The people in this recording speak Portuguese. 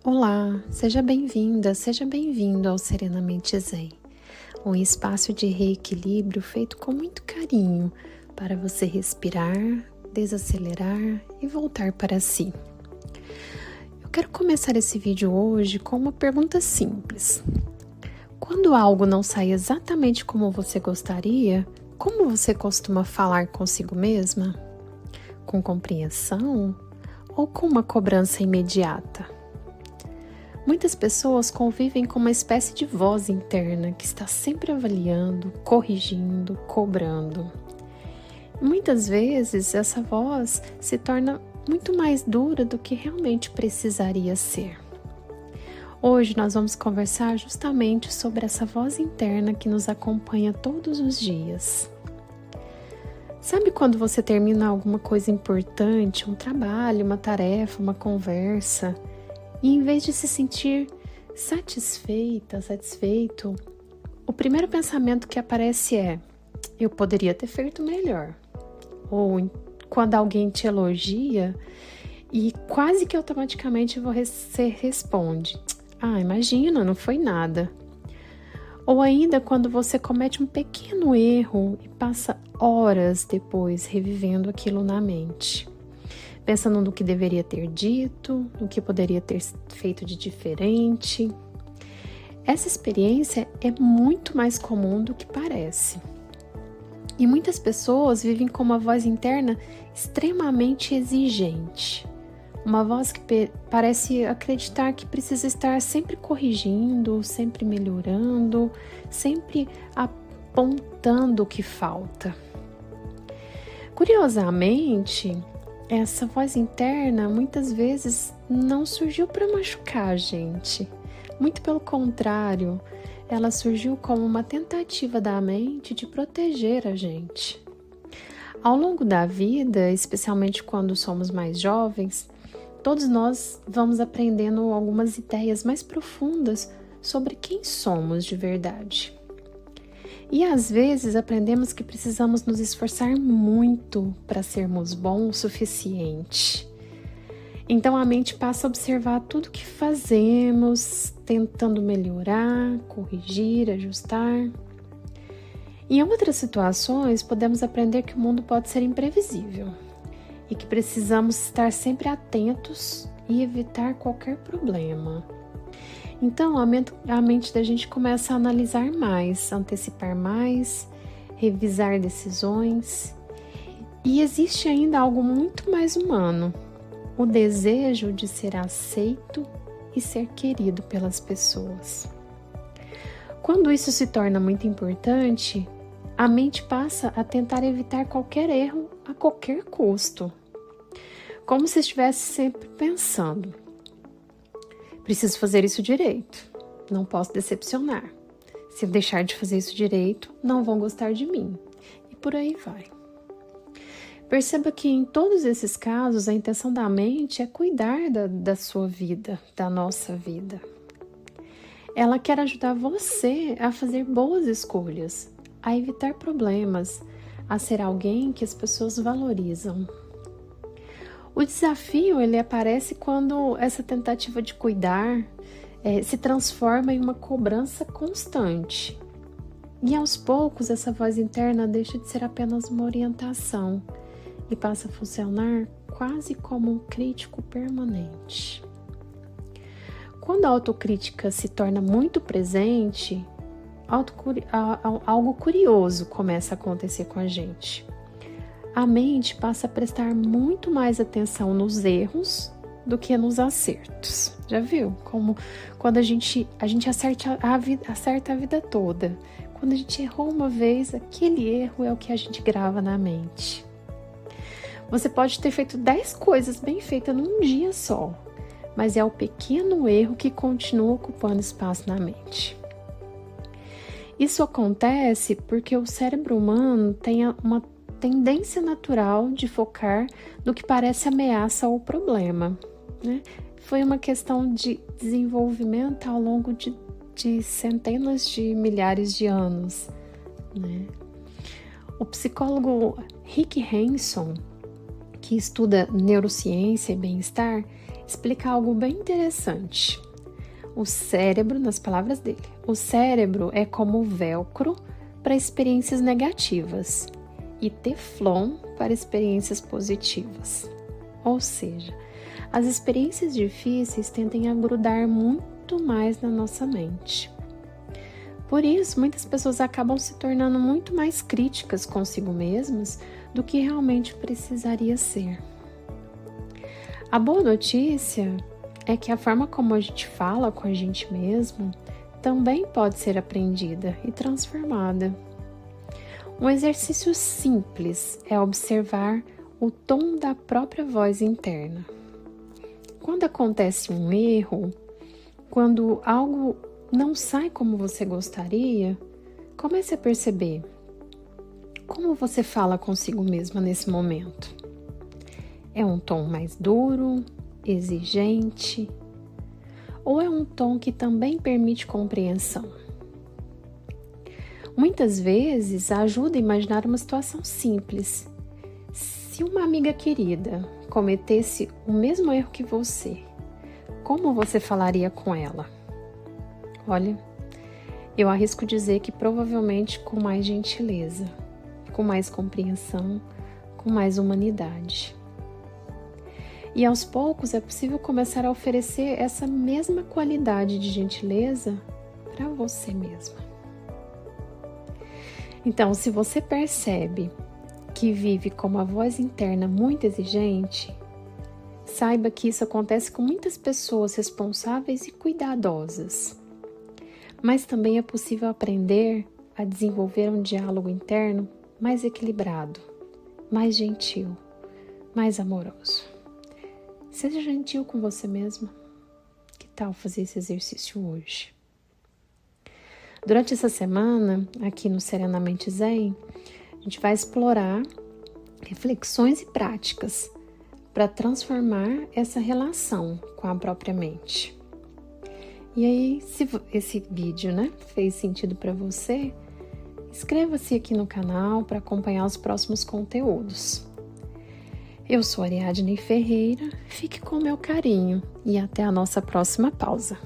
Olá, seja bem-vinda, seja bem-vindo ao Serenamente Zen, um espaço de reequilíbrio feito com muito carinho para você respirar, desacelerar e voltar para si. Eu quero começar esse vídeo hoje com uma pergunta simples. Quando algo não sai exatamente como você gostaria, como você costuma falar consigo mesma? Com compreensão ou com uma cobrança imediata? Muitas pessoas convivem com uma espécie de voz interna que está sempre avaliando, corrigindo, cobrando. E muitas vezes essa voz se torna muito mais dura do que realmente precisaria ser. Hoje nós vamos conversar justamente sobre essa voz interna que nos acompanha todos os dias. Sabe quando você termina alguma coisa importante, um trabalho, uma tarefa, uma conversa, e em vez de se sentir satisfeito, o primeiro pensamento que aparece é: eu poderia ter feito melhor. Ou quando alguém te elogia e quase que automaticamente você responde: imagina, não foi nada. Ou ainda quando você comete um pequeno erro e passa horas depois revivendo aquilo na mente, pensando no que deveria ter dito, no que poderia ter feito de diferente. Essa experiência é muito mais comum do que parece. E muitas pessoas vivem com uma voz interna extremamente exigente. Uma voz que parece acreditar que precisa estar sempre corrigindo, sempre melhorando, sempre apontando o que falta. Curiosamente, essa voz interna muitas vezes não surgiu para machucar a gente. Muito pelo contrário, ela surgiu como uma tentativa da mente de proteger a gente. Ao longo da vida, especialmente quando somos mais jovens, todos nós vamos aprendendo algumas ideias mais profundas sobre quem somos de verdade. E às vezes aprendemos que precisamos nos esforçar muito para sermos bons o suficiente. Então a mente passa a observar tudo que fazemos, tentando melhorar, corrigir, ajustar. Em outras situações, podemos aprender que o mundo pode ser imprevisível e que precisamos estar sempre atentos e evitar qualquer problema. Então, a mente da gente começa a analisar mais, antecipar mais, revisar decisões. E existe ainda algo muito mais humano, o desejo de ser aceito e ser querido pelas pessoas. Quando isso se torna muito importante, a mente passa a tentar evitar qualquer erro a qualquer custo. Como se estivesse sempre pensando: preciso fazer isso direito, não posso decepcionar. Se eu deixar de fazer isso direito, não vão gostar de mim. E por aí vai. Perceba que em todos esses casos, a intenção da mente é cuidar da sua vida, da nossa vida. Ela quer ajudar você a fazer boas escolhas, a evitar problemas, a ser alguém que as pessoas valorizam. O desafio, ele aparece quando essa tentativa de cuidar se transforma em uma cobrança constante. E aos poucos, essa voz interna deixa de ser apenas uma orientação e passa a funcionar quase como um crítico permanente. Quando a autocrítica se torna muito presente, algo curioso começa a acontecer com a gente. A mente passa a prestar muito mais atenção nos erros do que nos acertos. Já viu? Como quando a gente acerta a vida toda. Quando a gente errou uma vez, aquele erro é o que a gente grava na mente. Você pode ter feito 10 coisas bem feitas num dia só, mas é o pequeno erro que continua ocupando espaço na mente. Isso acontece porque o cérebro humano tem uma tendência natural de focar no que parece ameaça ou problema, né? Foi uma questão de desenvolvimento ao longo de centenas de milhares de anos, né? O psicólogo Rick Hanson que estuda neurociência e bem-estar, explica algo bem interessante. O cérebro, nas palavras dele, o cérebro é como velcro para experiências negativas e teflon para experiências positivas. Ou seja, as experiências difíceis tendem a grudar muito mais na nossa mente. Por isso, muitas pessoas acabam se tornando muito mais críticas consigo mesmas do que realmente precisaria ser. A boa notícia é que a forma como a gente fala com a gente mesmo também pode ser aprendida e transformada. Um exercício simples é observar o tom da própria voz interna. Quando acontece um erro, quando algo não sai como você gostaria, comece a perceber como você fala consigo mesma nesse momento. É um tom mais duro, exigente, ou é um tom que também permite compreensão? Muitas vezes ajuda a imaginar uma situação simples. Se uma amiga querida cometesse o mesmo erro que você, como você falaria com ela? Olha, eu arrisco dizer que provavelmente com mais gentileza, com mais compreensão, com mais humanidade. E aos poucos é possível começar a oferecer essa mesma qualidade de gentileza para você mesma. Então, se você percebe que vive com uma voz interna muito exigente, saiba que isso acontece com muitas pessoas responsáveis e cuidadosas. Mas também é possível aprender a desenvolver um diálogo interno mais equilibrado, mais gentil, mais amoroso. Seja gentil com você mesma. Que tal fazer esse exercício hoje? Durante essa semana, aqui no Serenamente Zen, a gente vai explorar reflexões e práticas para transformar essa relação com a própria mente. E aí, se esse vídeo, fez sentido para você, inscreva-se aqui no canal para acompanhar os próximos conteúdos. Eu sou Ariadne Ferreira, fique com o meu carinho e até a nossa próxima pausa.